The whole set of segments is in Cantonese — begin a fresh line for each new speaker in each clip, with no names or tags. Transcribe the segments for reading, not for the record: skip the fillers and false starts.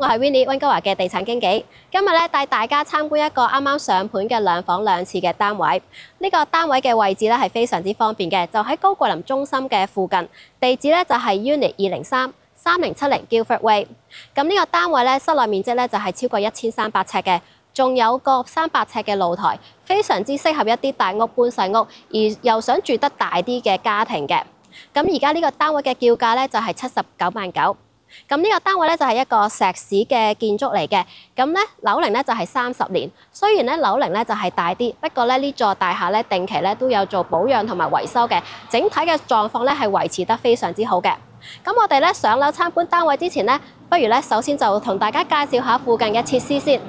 我係 Winnie 溫哥華嘅地產經紀。今日咧帶大家參觀一個啱啱上盤嘅2房2廁嘅單位。呢個單位嘅位置咧係非常之方便嘅，就喺高桂林中心嘅附近。地址咧就係 Unit 203-3070 Guildford Way。咁呢個單位咧室內面積咧就係超過1300尺嘅，仲有個300尺嘅露台，非常之適合一啲大屋搬細屋，而又想住得大啲嘅家庭嘅。咁而家呢個單位嘅叫價咧就係79萬9。咁呢個單位咧就係一個石屎嘅建築嚟嘅，咁咧樓齡咧就係30年。雖然咧樓齡咧就係大啲，不過咧呢座大廈咧定期咧都有做保養同埋維修嘅，整體嘅狀況咧係維持得非常之好嘅。咁我哋咧上樓參觀單位之前咧，不如咧首先就同大家介紹下附近嘅設施先。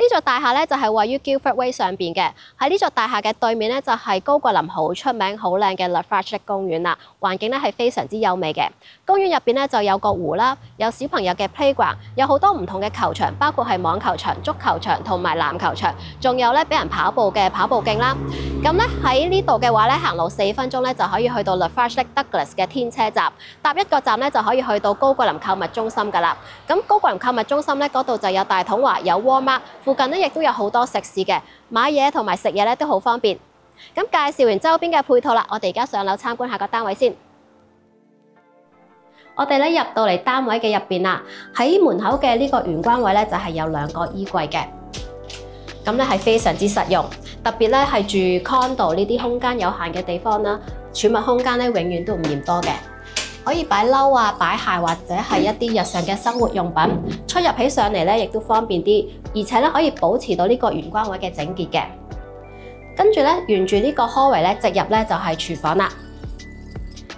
呢座大廈咧就係位於 Guildford Way 上邊嘅，喺呢座大廈嘅對面咧就係高桂林好出名、好靚嘅 Lafarge 公園啦，環境咧係非常之優美嘅。公園入邊咧就有個湖啦，有小朋友嘅 playground， 有好多唔同嘅球場，包括係網球場、足球場同埋籃球場，仲有咧俾人跑步嘅跑步徑啦。咁咧喺呢度嘅話咧，行路4分鐘咧就可以去到 Lafarge Douglas 嘅天車站，搭一個站咧就可以去到高桂林購物中心㗎啦。咁高桂林購物中心咧嗰度就有大統華、有 Walmart。附近咧亦都有好多食肆嘅，買嘢同埋食嘢咧都好方便。咁介紹完周邊嘅配套啦，我哋而家上樓參觀下個單位先。我哋咧入到嚟單位嘅入邊啦，喺門口嘅呢個玄關位咧就係有2個衣櫃嘅，咁咧係非常之實用。特別咧係住 condo 呢啲空間有限嘅地方啦，儲物空間咧永遠都唔嫌多嘅。可以擺褸啊、擺鞋或者係一啲日常嘅生活用品，出入起上嚟咧亦都方便啲，而且咧可以保持到呢個玄關位嘅整潔嘅。跟住咧沿住呢個 hallway 咧直入咧就係廚房啦。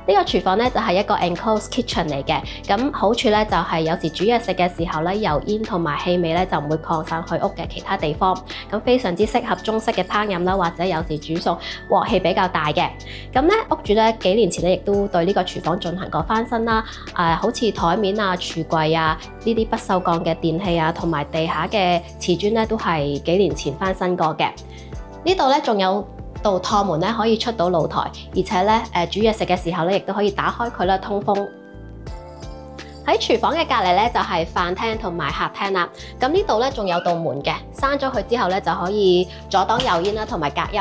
呢個廚房咧就係一個 enclosed kitchen 嚟嘅，咁好處咧就係有時煮嘢食嘅時候咧，油煙同埋氣味咧就唔會擴散去屋嘅其他地方，咁非常之適合中式嘅烹飪啦，或者有時煮餸鑊氣比較大嘅。咁咧屋主咧幾年前咧亦都對呢個廚房進行過翻新啦，好似台面啊、櫥櫃啊呢啲不鏽鋼嘅電器啊，同埋地下嘅瓷磚咧都係幾年前翻新過嘅。呢度咧仲有道趟門咧可以出到露台，而且咧煮嘢食嘅時候咧亦都可以打開佢啦，通風。喺廚房嘅隔離咧就係飯廳同埋客廳啦。咁呢度咧仲有道門嘅，閂咗佢之後咧就可以阻擋油煙啦同埋隔音。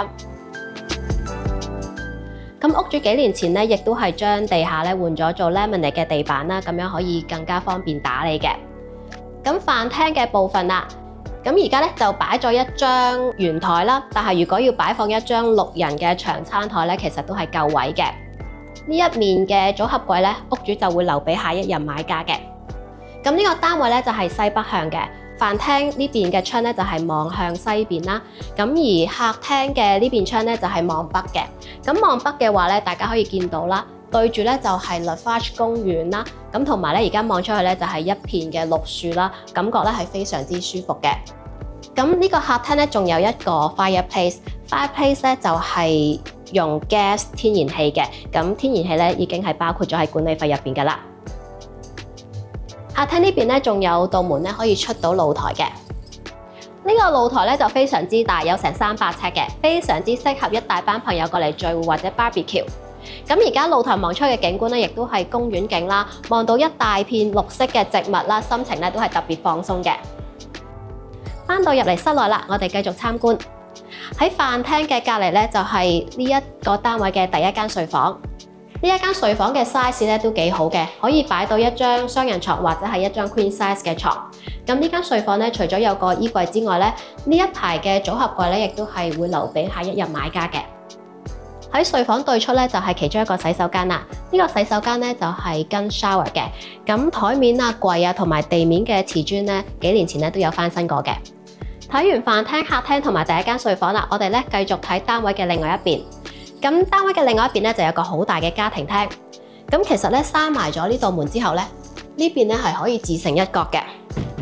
咁屋主幾年前咧亦都係將地下咧換咗做 laminate 嘅地板啦，咁樣可以更加方便打理嘅。咁飯廳嘅部分啦。咁而家咧就擺咗一張圓台啦，但係如果要擺放一張6人嘅長餐台咧，其實都係夠位嘅。呢一面嘅組合櫃咧，屋主就會留俾下一任買家嘅。咁呢個單位咧就係西北向嘅，飯廳呢邊嘅窗咧就係望向西邊啦。咁而客廳嘅呢邊窗咧就係望北嘅。咁望北嘅話咧，大家可以見到啦。對住咧就係 Lafarge 公園啦，咁同埋咧而家望出去咧就係一片嘅綠樹啦，感覺咧係非常之舒服嘅。咁呢個客廳咧仲有一個 fireplace 咧就係用 gas 天然氣嘅，咁天然氣咧已經係包括咗喺管理費入邊噶啦。客廳呢邊咧仲有道門咧可以出到露台嘅。呢個露台咧就非常之大，有成300尺嘅，非常之適合一大班朋友過嚟聚會或者 barbecue。咁而家露台望出嘅景觀咧，亦都係公園景啦，望到一大片綠色嘅植物啦，心情咧都係特別放鬆嘅。翻到入嚟室內啦，我哋繼續參觀。喺飯廳嘅隔離咧，就係呢一個單位嘅第一間睡房。呢一間睡房嘅 size 咧都幾好嘅，可以擺到一張雙人床或者係一張 queen size 嘅床。咁呢間睡房咧，除咗有個衣櫃之外咧，呢一排嘅組合櫃咧，亦都係會留俾下一任買家嘅。喺睡房對出咧就係其中一個洗手間啦。呢個洗手間咧就係跟 shower 嘅。咁台面啊、櫃啊同埋地面嘅瓷磚咧，幾年前咧都有翻新過嘅。睇完飯廳、客廳同埋第一間睡房啦，我哋咧繼續睇單位嘅另外一邊。咁單位嘅另外一邊咧就有個好大嘅家庭廳。咁其實咧閂埋咗呢道門之後咧，呢邊咧係可以自成一角嘅。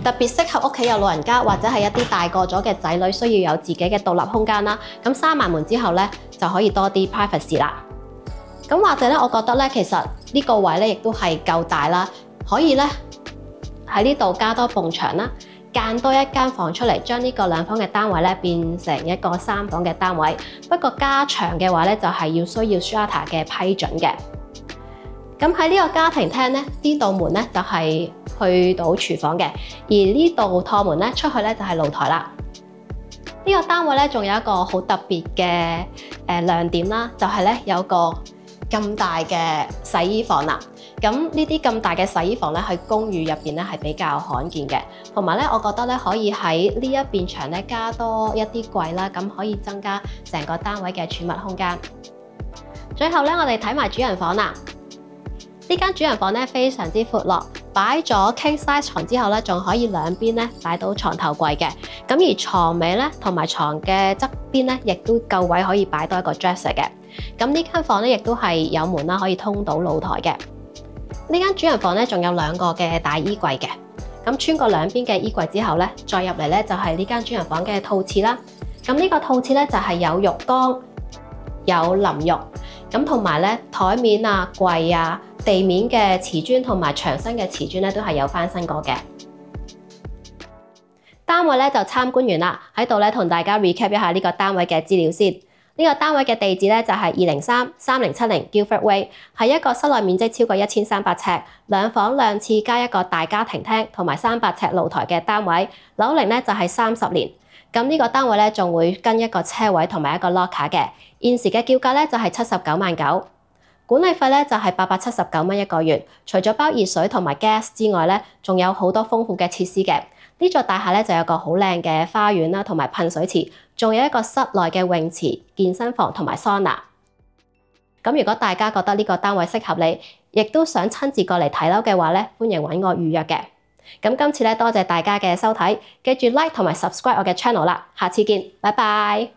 特別適合屋企有老人家或者係一啲大個咗嘅仔女需要有自己嘅獨立空間啦。咁閂埋門之後咧，就可以多啲 privacy 啦。咁或者咧，我覺得咧，其實呢個位咧亦都係夠大啦，可以咧喺呢度加多埲牆啦，間多一間房出嚟，將呢個2房嘅單位咧變成一個3房嘅單位。不過加長嘅話咧，就係需要 strata 嘅批准嘅。咁喺呢個家庭廳咧，呢道門咧就係去到廚房嘅。而呢度趟門咧出去咧就係露台啦。呢個單位咧仲有一個好特別嘅亮點啦，就係咧有個咁大嘅洗衣房啦。咁呢啲咁大嘅洗衣房咧，喺公寓入邊咧係比較罕見嘅。同埋咧，我覺得咧可以喺呢一邊牆咧加多一啲櫃啦，咁可以增加成個單位嘅儲物空間。最後咧，我哋睇埋主人房啦。呢間主人房咧非常之闊落，擺咗 king size 床之後咧，仲可以兩邊咧擺到床頭櫃嘅。咁而床尾咧同埋床嘅側邊咧，亦都夠位可以擺多一個 dresser 嘅。咁呢間房咧亦都係有門啦，可以通到露台嘅。呢間主人房咧仲有兩個嘅大衣櫃嘅。咁穿過兩邊嘅衣櫃之後咧，再入嚟咧就係呢間主人房嘅套廁啦。咁呢個套廁咧就係有浴缸、有淋浴，咁同埋咧台面啊、櫃啊、地面嘅瓷磚同埋牆身嘅瓷磚咧都係有翻新過嘅。單位咧就參觀完啦，喺度咧同大家 recap 一下呢個單位嘅資料先。呢個單位嘅地址咧就係203-3070 Guildford Way， 係一個室內面積超過1300尺、兩房兩廁加一個大家庭廳同埋300尺露台嘅單位，樓齡咧就係30年。咁呢個單位咧仲會跟一個車位同埋一個 locker 嘅，現時嘅叫價咧就係79萬9，管理費咧就係879蚊一個月，除咗包熱水同埋 gas 之外咧，仲有好多豐富嘅設施嘅。呢座大廈咧就有個好靚嘅花園啦，同埋噴水池，仲有一個室內嘅泳池、健身房同埋桑拿。咁如果大家覺得呢個單位適合你，亦都想親自過嚟睇樓嘅話咧，歡迎揾我預約嘅。咁今次咧多謝大家嘅收睇，記住 like 同埋 subscribe 我嘅 channel啦，下次見，拜拜。